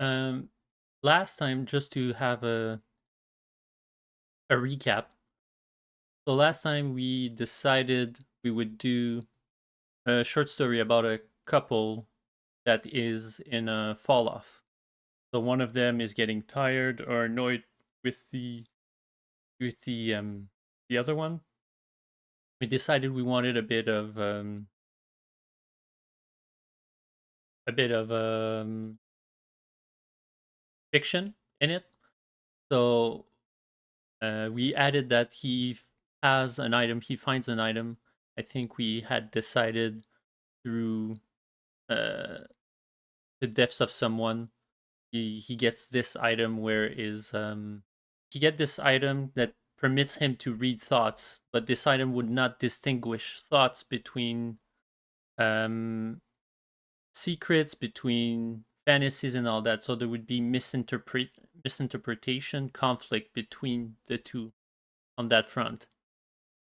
Um, Last time, just to have a recap. So last time we decided we would do a short story about a couple that is in a fall off. So one of them is getting tired or annoyed with the other one. We decided we wanted a bit of fiction in it. So we added that has an item, he finds an item. I think we had decided through uh, the deaths of someone, he gets this item where is he get this item that permits him to read thoughts, but this item would not distinguish thoughts between um, secrets, between fantasies, and all that. So there would be misinterpretation, conflict between the two on that front.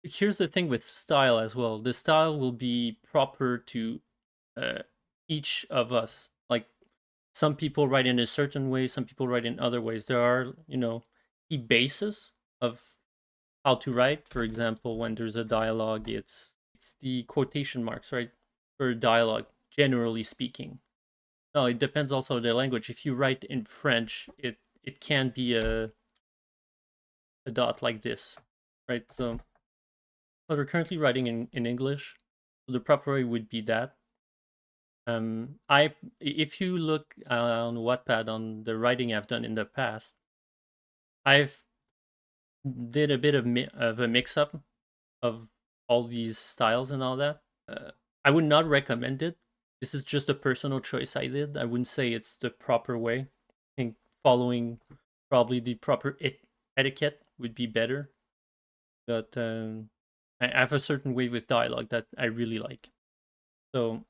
Here's the thing with style as well. The style will be proper to uh, each of us. Like some people write in a certain way, some people write in other ways. There are, key bases of how to write. For example, when there's a dialogue, it's the quotation marks, right? For dialogue, generally speaking. No, it depends also on the language. If you write in French, it can be a dot like this, right? So, but we're currently writing in English. So the proper way would be that. I If you look on Wattpad on the writing I've done in the past, I've did a bit of a mix up of all these styles and all that. I would not recommend it. This is just a personal choice I did. I wouldn't say it's the proper way. I think following probably the proper etiquette would be better. But I have a certain way with dialogue that I really like. So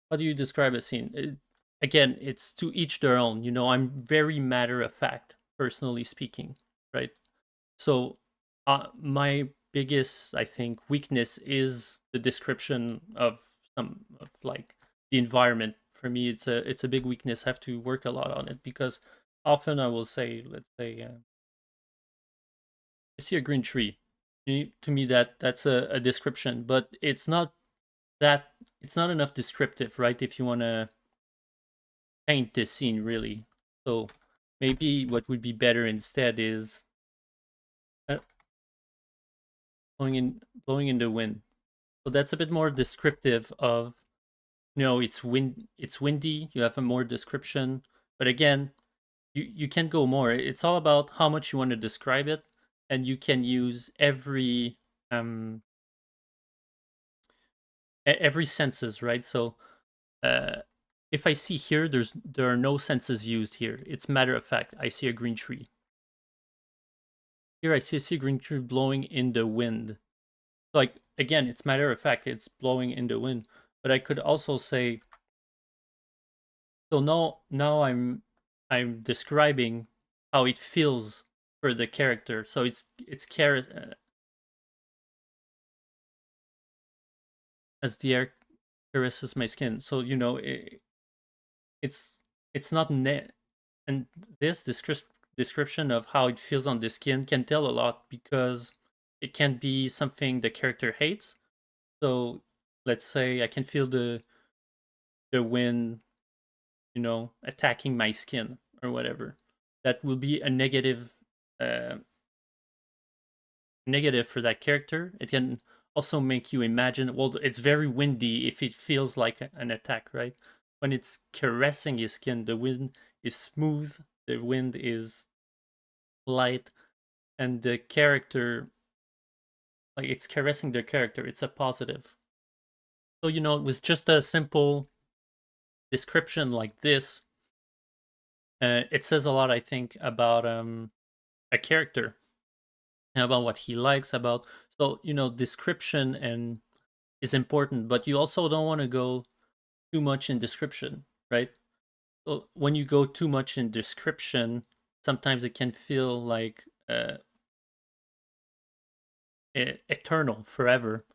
how do you describe a scene? Again, it's to each their own. I'm very matter of fact, personally speaking, right? So, my biggest, I think, weakness is the description of some of like the environment. For me, it's a big weakness. I have to work a lot on it because often I will say, let's say, I see a green tree. To me, that's a description, but that it's not enough descriptive, right? If you want to paint this scene really. So maybe what would be better instead is uh, blowing in the wind. So that's a bit more descriptive of it's windy. You have a more description, but again, you can go more. It's all about how much you want to describe it, and you can use um every senses, right? So uh if I see here, there are no senses used here. It's matter of fact. I see a green tree. Here I see a sea green tree blowing in the wind. Like again, it's matter of fact, it's blowing in the wind. But I could also say, so now I'm describing how it feels for the character. So as the air caresses my skin. So it's it's not net, and this description of how it feels on the skin can tell a lot because it can be something the character hates. So let's say I can feel the wind, attacking my skin or whatever. That will be a uh, negative for that character. It can also make you imagine, well, it's very windy if it feels like an attack, right? When it's caressing your skin, the wind is smooth, the wind is light, and the character, like it's caressing their character, it's a positive. So, with just a simple description like this, it says a lot, I think, about a character and about what he likes about. So, description and is important, but you also don't want to go too much in description, right? So when you go too much in description, sometimes it can feel like eternal, forever.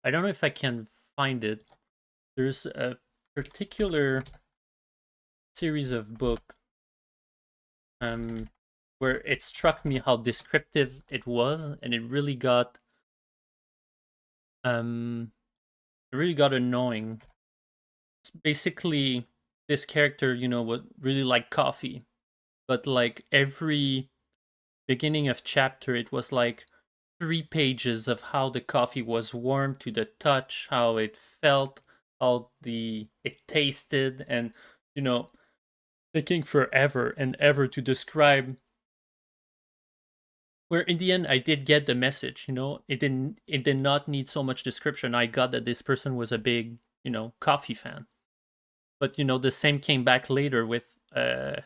I don't know if I can find it. There's a particular series of book where it struck me how descriptive it was, and um it really got annoying. Basically, this character, would really like coffee, but like every beginning of chapter, it was like 3 pages of how the coffee was warm to the touch, how it felt, how it tasted, and you know, taking forever and ever to describe. Where in the end, I did get the message. It did not need so much description. I got that this person was a big, coffee fan. But the same came back later with a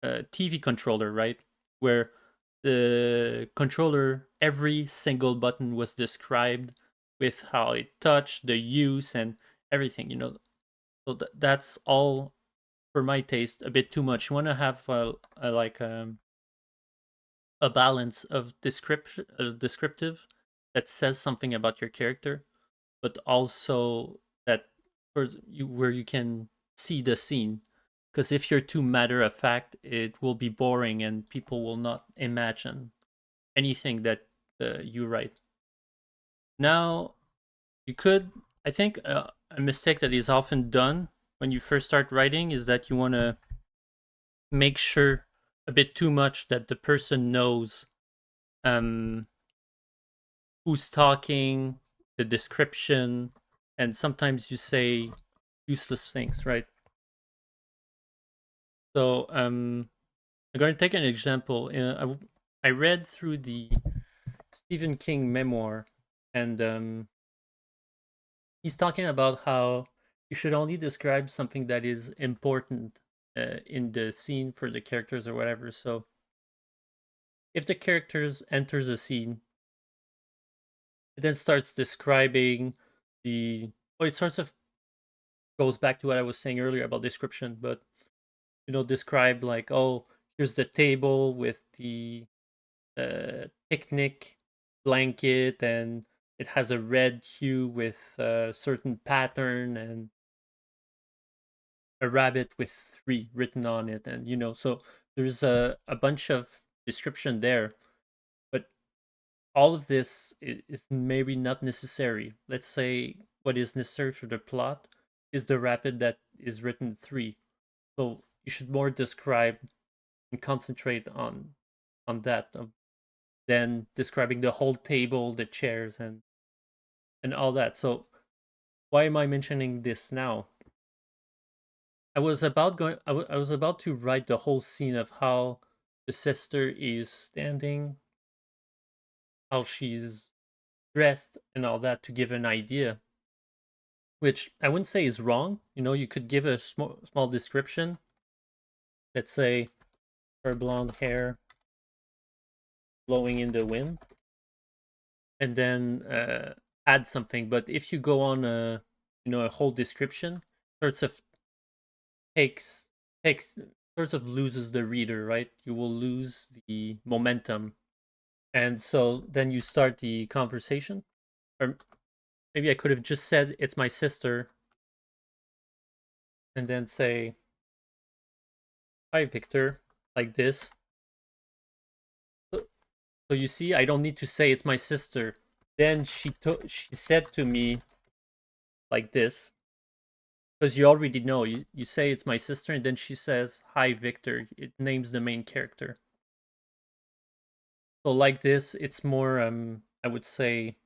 TV controller, right? Where the controller, every single button was described with how it touched, the use, and everything. So that's all for my taste a bit too much. You want to have a balance of descriptive that says something about your character, but also that where you can see the scene. Because if you're too matter of fact, it will be boring and people will not imagine anything that you write. Now, you could, I think, a mistake that is often done when you first start writing is that you want to make sure a bit too much that the person knows um, who's talking, the description, and sometimes you say useless things, right? So I'm going to take an example. I read through the Stephen King memoir, and he's talking about how you should only describe something that is important in the scene for the characters or whatever. So if the characters enters a scene, it then starts describing the. Well, it sort of goes back to what I was saying earlier about description, but describe like, oh, here's the table with the picnic blanket, and it has a red hue with a certain pattern, and a rabbit with 3 written on it, and so there's a bunch of description there, but all of this is maybe not necessary. Let's say what is necessary for the plot is the rabbit that is written 3. So you should more describe and concentrate on that than describing the whole table, the chairs, and all that. So why am I mentioning this now? I was about to write the whole scene of how the sister is standing, how she's dressed, and all that to give an idea, which I wouldn't say is wrong. You could give a small description. Let's say her blonde hair blowing in the wind, and then add something. But if you go on a whole description, sorts of takes takes sort of loses the reader, right? You will lose the momentum. And so then you start the conversation. Or maybe I could have just said it's my sister and then say, "Hi Victor," like this. So you see, I don't need to say it's my sister. Then she said to me like this, because you already know. You say it's my sister, and then she says, "Hi Victor." It names the main character. So like this, it's more I would say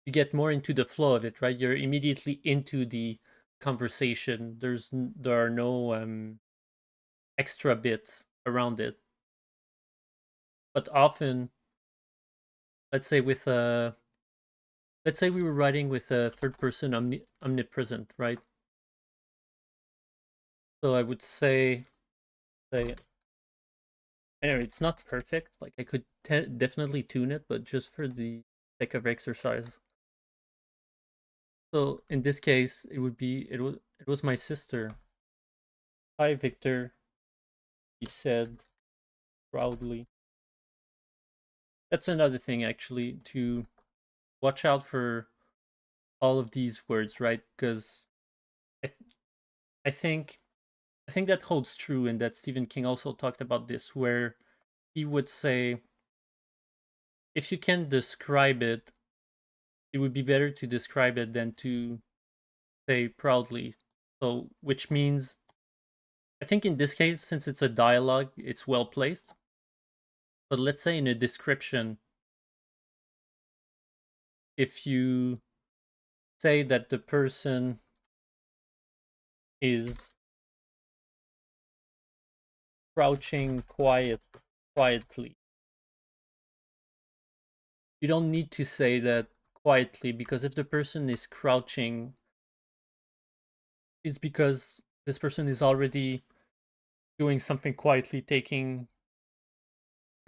you get more into the flow of it, right? You're immediately into the conversation. There are no extra bits around it. But often, let's say with let's say we were writing with a third person omnipresent, right? So I would say anyway, it's not perfect. Like I could definitely tune it, but just for the sake of exercise. So in this case, it was my sister. Hi Victor, he said proudly. That's another thing actually, to watch out for all of these words, right? Because I, I think that holds true, and that Stephen King also talked about this, where he would say if you can describe it, it would be better to describe it than to say proudly. So, which means, I think in this case, since it's a dialogue, it's well placed. But let's say in a description, if you say that the person is crouching quietly, you don't need to say that quietly, because if the person is crouching, it's because this person is already doing something quietly, taking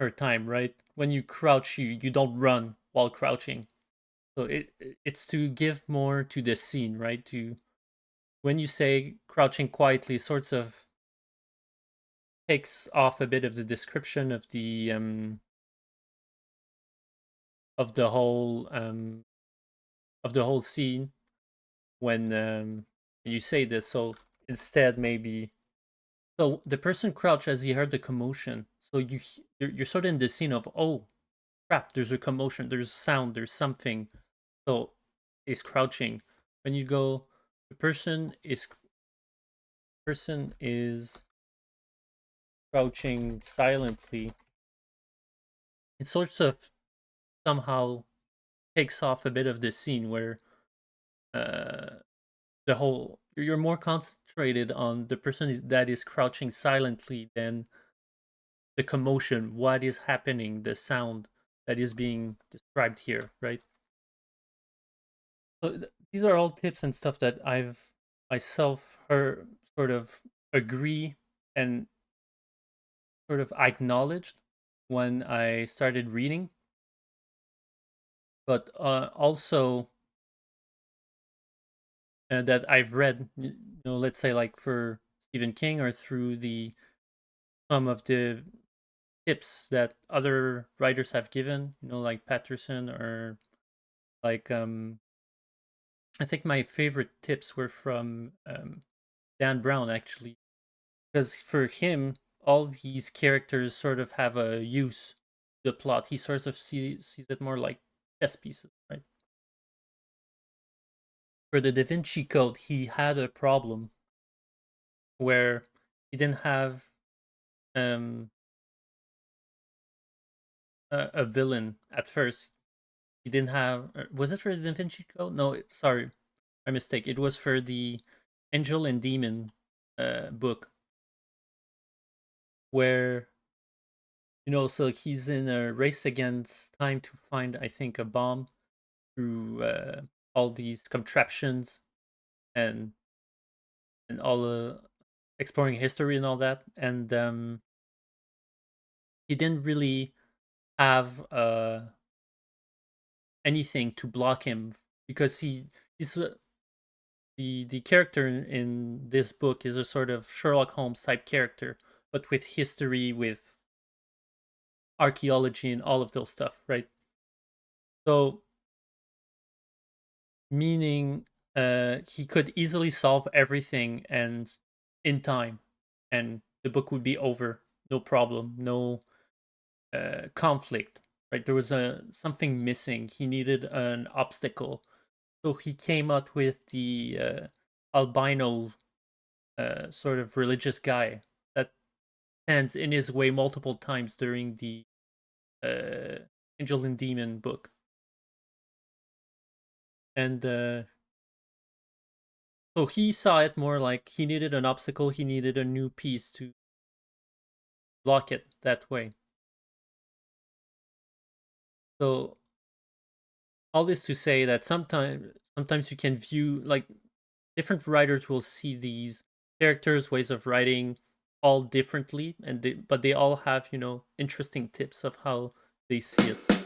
her time, right? When you crouch, you don't run while crouching. So it's to give more to the scene, right? To when you say crouching quietly, sorts of takes off a bit of the description of the whole of the whole scene when you say this. So instead, maybe so the person crouched as he heard the commotion. So you're sort of in the scene of, oh crap, there's a commotion, there's sound, there's something. So is crouching. When you go, the person is crouching silently. It sorts of somehow takes off a bit of the scene where uh, the whole you're more concentrated on the person that is crouching silently than the commotion, what is happening, the sound that is being described here, right? So these are all tips and stuff that I've myself heard, sort of agree and sort of acknowledged when I started reading, but also that I've read, let's say like for Stephen King or through the some of the tips that other writers have given, like Patterson or like I think my favorite tips were from Dan Brown actually, because for him all these characters sort of have a use the plot. He sort of sees it more like chess pieces, right? For the Da Vinci Code, he had a problem where he didn't have um, a villain at first. He didn't have. Was it for the Da Vinci Code? No, sorry, my mistake. It was for the Angel and Demon book, where so he's in a race against time to find, I think, a bomb through all these contraptions and all the exploring history and all that, and he didn't really have anything to block him because he's the character in this book is a sort of Sherlock Holmes type character, but with history, with archaeology, and all of those stuff, right? So meaning he could easily solve everything and in time, and the book would be over, no problem, no conflict, right? There was something missing. He needed an obstacle, so he came up with the albino sort of religious guy that stands in his way multiple times during the uh, Angel and Demon book, and so he saw it more like he needed an obstacle, he needed a new piece to block it that way. So all this to say that sometimes you can view like different writers will see these characters ways of writing all differently, and but they all have interesting tips of how they see it.